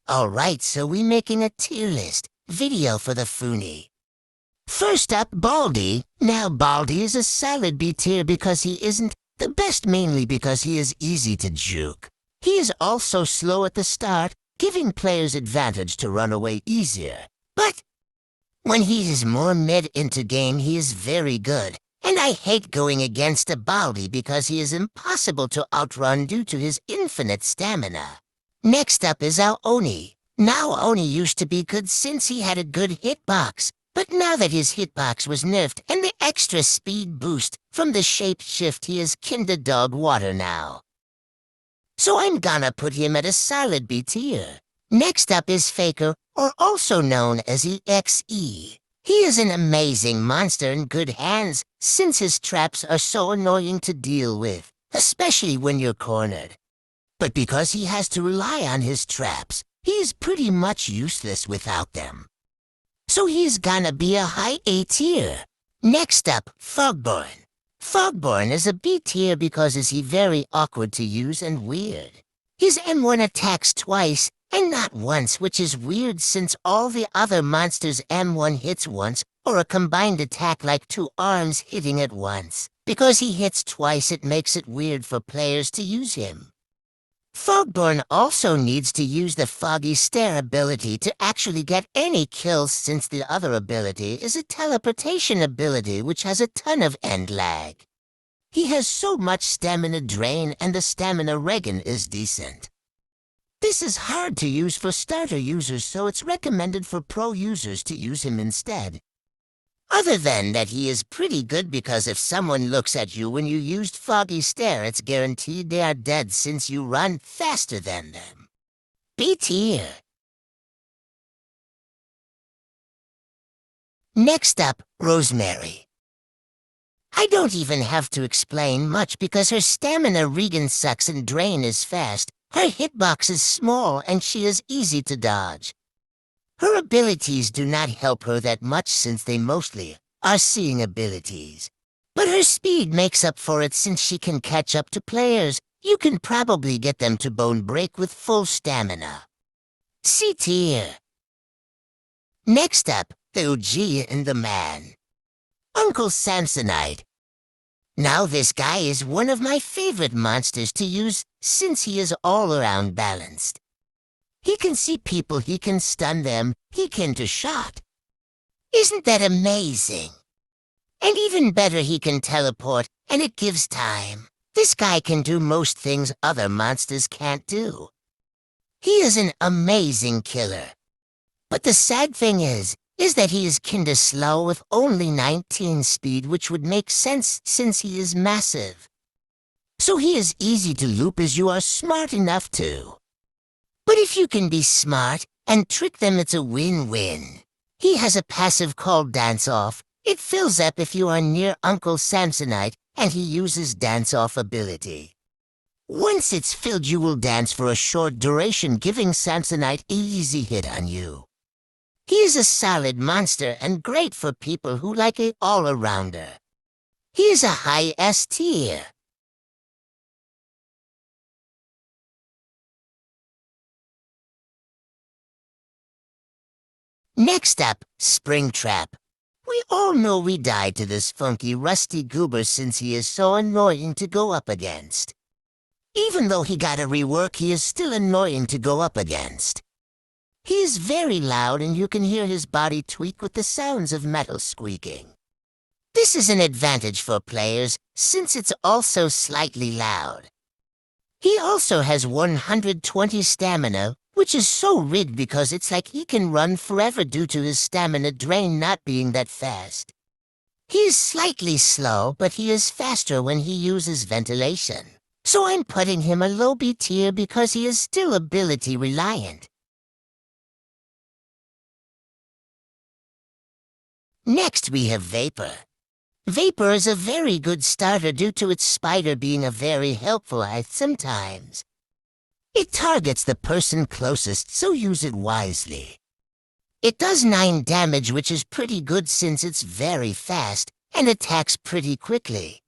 Alright, so we making a tier list. Video for the Foonie. First up, Baldy. Now, Baldy is a solid B tier because he isn't the best, mainly because he is easy to juke. He is also slow at the start, giving players advantage to run away easier. But when he is more mid into game, he is very good. And I hate going against a Baldy because he is impossible to outrun due to his infinite stamina. Next up is our Oni. Now Oni used to be good since he had a good hitbox, but now that his hitbox was nerfed and the extra speed boost from the shape shift, he is kinda dog water now. So I'm gonna put him at a solid B tier. Next up is Faker, or also known as EXE. He is an amazing monster in good hands since his traps are so annoying to deal with, especially when you're cornered. But because he has to rely on his traps, he is pretty much useless without them. So he's gonna be a high A tier. Next up, Fogborn. Fogborn is a B tier because is he very awkward to use and weird. His M1 attacks twice and not once, which is weird since all the other monsters' M1 hits once, or a combined attack like two arms hitting at once. Because he hits twice, it makes it weird for players to use him. Fogborn also needs to use the Foggy Stare ability to actually get any kills, since the other ability is a teleportation ability which has a ton of end lag. He has so much stamina drain and the stamina regen is decent. This is hard to use for starter users, so it's recommended for pro users to use him instead. Other than that, he is pretty good because if someone looks at you when you used Foggy Stare, it's guaranteed they are dead since you run faster than them. B tier. Next up, Rosemary. I don't even have to explain much because her stamina regen sucks and drain is fast. Her hitbox is small and she is easy to dodge. Her abilities do not help her that much since they mostly are seeing abilities. But her speed makes up for it since she can catch up to players. You can probably get them to bone break with full stamina. C tier. Next up, the OG and the man. Uncle Samsonite. Now this guy is one of my favorite monsters to use since he is all around balanced. He can see people, he can stun them, he can do shot. Isn't that amazing? And even better, he can teleport, and it gives time. This guy can do most things other monsters can't do. He is an amazing killer. But the sad thing is that he is kinda slow with only 19 speed, which would make sense since he is massive. So he is easy to loop as you are smart enough to. But if you can be smart and trick them, it's a win-win. He has a passive called Dance Off. It fills up if you are near Uncle Samsonite, and he uses Dance Off ability. Once it's filled, you will dance for a short duration, giving Samsonite an easy hit on you. He is a solid monster and great for people who like a all-arounder. He is a high S tier. Next up, Springtrap. We all know we died to this funky rusty goober since he is so annoying to go up against. Even though he got a rework, he is still annoying to go up against. He is very loud and you can hear his body tweak with the sounds of metal squeaking. This is an advantage for players since it's also slightly loud. He also has 120 stamina, which is so rigged because it's like he can run forever due to his stamina drain not being that fast. He is slightly slow, but he is faster when he uses ventilation. So I'm putting him a low B tier because he is still ability reliant. Next we have Vapor. Vapor is a very good starter due to its spider being a very helpful item sometimes. It targets the person closest, so use it wisely. It does 9 damage, which is pretty good since it's very fast and attacks pretty quickly.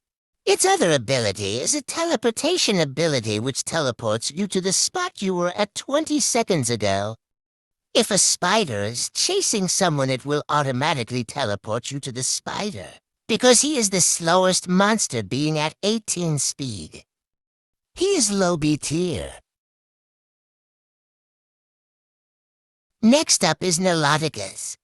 Its other ability is a teleportation ability which teleports you to the spot you were at 20 seconds ago, If a spider is chasing someone, it will automatically teleport you to the spider, because he is the slowest monster, being at 18 speed. He is low B tier. Next up is Nautilus.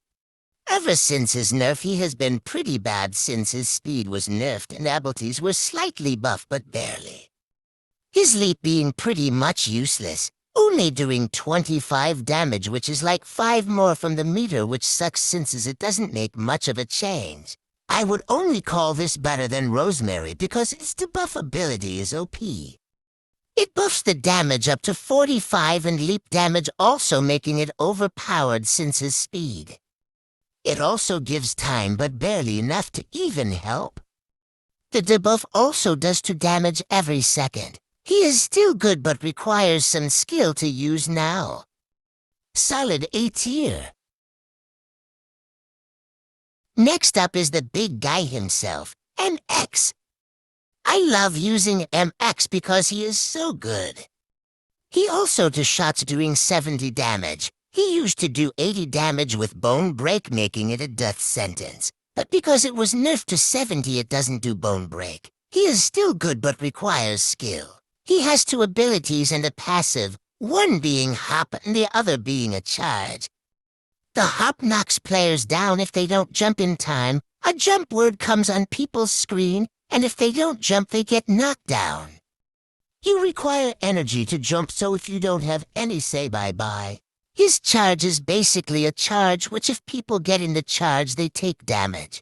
Ever since his nerf, he has been pretty bad since his speed was nerfed and abilities were slightly buffed but barely. His leap being pretty much useless, only doing 25 damage, which is like 5 more from the meter, which sucks since it doesn't make much of a change. I would only call this better than Rosemary because its debuff ability is OP. It buffs the damage up to 45 and leap damage, also making it overpowered since his speed. It also gives time, but barely enough to even help. The debuff also does 2 damage every second. He is still good but requires some skill to use now. Solid A tier. Next up is the big guy himself, MX. I love using MX because he is so good. He also does shots doing 70 damage. He used to do 80 damage with Bone Break, making it a death sentence. But because it was nerfed to 70, it doesn't do Bone Break. He is still good but requires skill. He has 2 abilities and a passive, one being Hop and the other being a charge. The Hop knocks players down if they don't jump in time. A jump word comes on people's screen, and if they don't jump, they get knocked down. You require energy to jump, so if you don't have any, say bye-bye. His charge is basically a charge, which if people get in the charge, they take damage.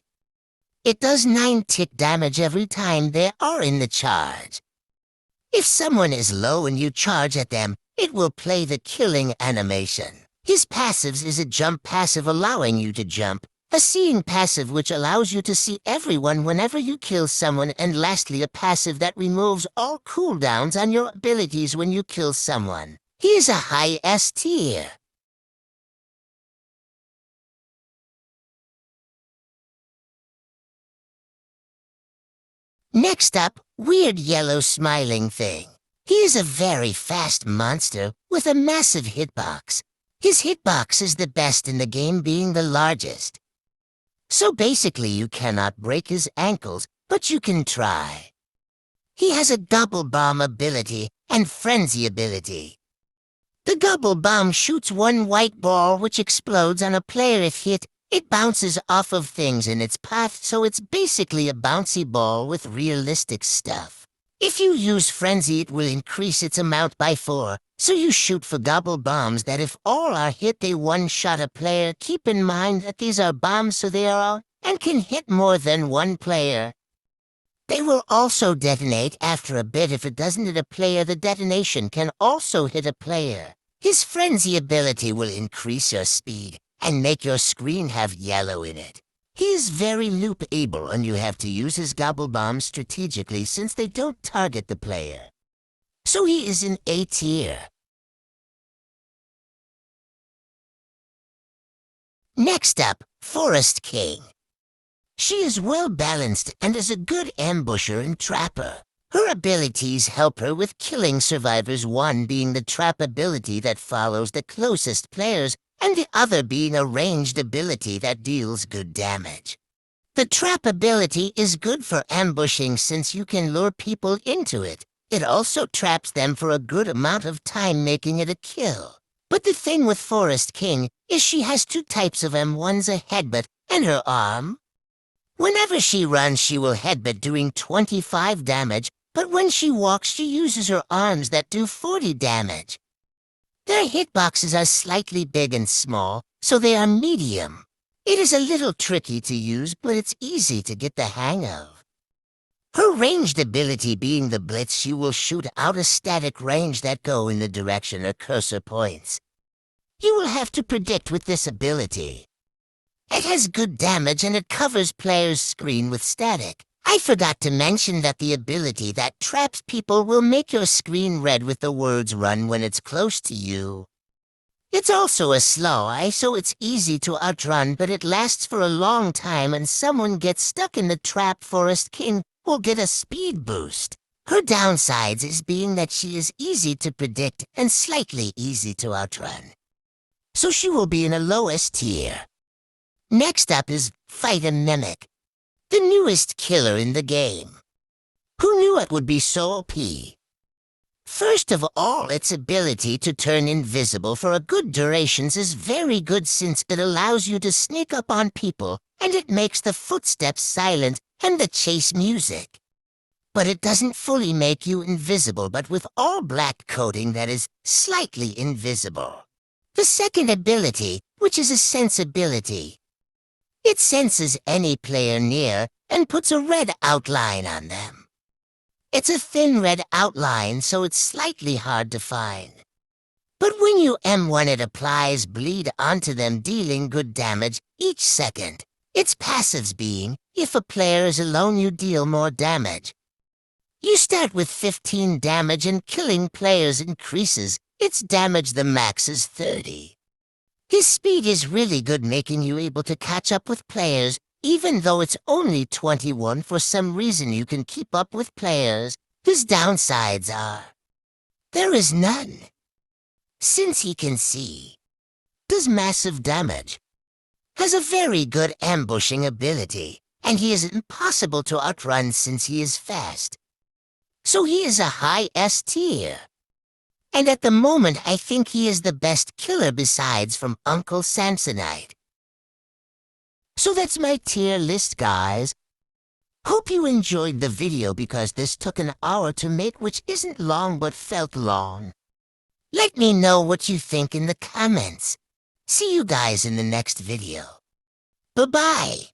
It does 9 tick damage every time they are in the charge. If someone is low and you charge at them, it will play the killing animation. His passives is a jump passive allowing you to jump, a seeing passive which allows you to see everyone whenever you kill someone, and lastly a passive that removes all cooldowns on your abilities when you kill someone. He is a high S tier. Next up, Weird Yellow Smiling Thing. He is a very fast monster with a massive hitbox. His hitbox is the best in the game, being the largest. So basically you cannot break his ankles, but you can try. He has a double bomb ability and frenzy ability. The double bomb shoots 1 white ball which explodes on a player if hit. It bounces off of things in its path, so it's basically a bouncy ball with realistic stuff. If you use frenzy, it will increase its amount by 4, so you shoot for double bombs that if all are hit, they one-shot a player. Keep in mind that these are bombs, so they are all and can hit more than 1 player. They will also detonate after a bit. If it doesn't hit a player, the detonation can also hit a player. His frenzy ability will increase your speed and make your screen have yellow in it. He is very loop-able, and you have to use his gobble bombs strategically since they don't target the player. So he is in A tier. Next up, Forest King. She is well-balanced and is a good ambusher and trapper. Her abilities help her with killing survivors, one being the trap ability that follows the closest players, and the other being a ranged ability that deals good damage. The trap ability is good for ambushing since you can lure people into it. It also traps them for a good amount of time, making it a kill. But the thing with Forest King is she has 2 types of M1's, a headbutt and her arm. Whenever she runs, she will headbutt doing 25 damage, but when she walks, she uses her arms that do 40 damage. Their hitboxes are slightly big and small, so they are medium. It is a little tricky to use, but it's easy to get the hang of. Her ranged ability being the blitz, she will shoot out a static range that go in the direction her cursor points. You will have to predict with this ability. It has good damage and it covers players' screen with static. I forgot to mention that the ability that traps people will make your screen red with the words "run" when it's close to you. It's also a slow eye, so it's easy to outrun, but it lasts for a long time, and someone gets stuck in the trap. Forest King will get a speed boost. Her downsides is being that she is easy to predict and slightly easy to outrun. so she will be in a lowest tier. Next up is Fight a Mimic, the newest killer in the game. Who knew it would be so OP? First of all, its ability to turn invisible for a good durations is very good since it allows you to sneak up on people and it makes the footsteps silent and the chase music. But it doesn't fully make you invisible, but with all black coating that is slightly invisible. The second ability, which is a sensibility. It senses any player near and puts a red outline on them. It's a thin red outline, so it's slightly hard to find. But when you M1, it applies bleed onto them, dealing good damage each second. Its passives being, if a player is alone, you deal more damage. You start with 15 damage and killing players increases. Its damage the max is 30. His speed is really good, making you able to catch up with players. Even though it's only 21, for some reason you can keep up with players. His downsides are, there is none. Since he can see, does massive damage, has a very good ambushing ability, and he is impossible to outrun since he is fast. So he is a high S tier. And at the moment I think he is the best killer besides from Uncle Samsonite. So that's my tier list, guys. Hope you enjoyed the video because this took an hour to make, which isn't long but felt long. Let me know what you think in the comments. See you guys in the next video. Bye-bye.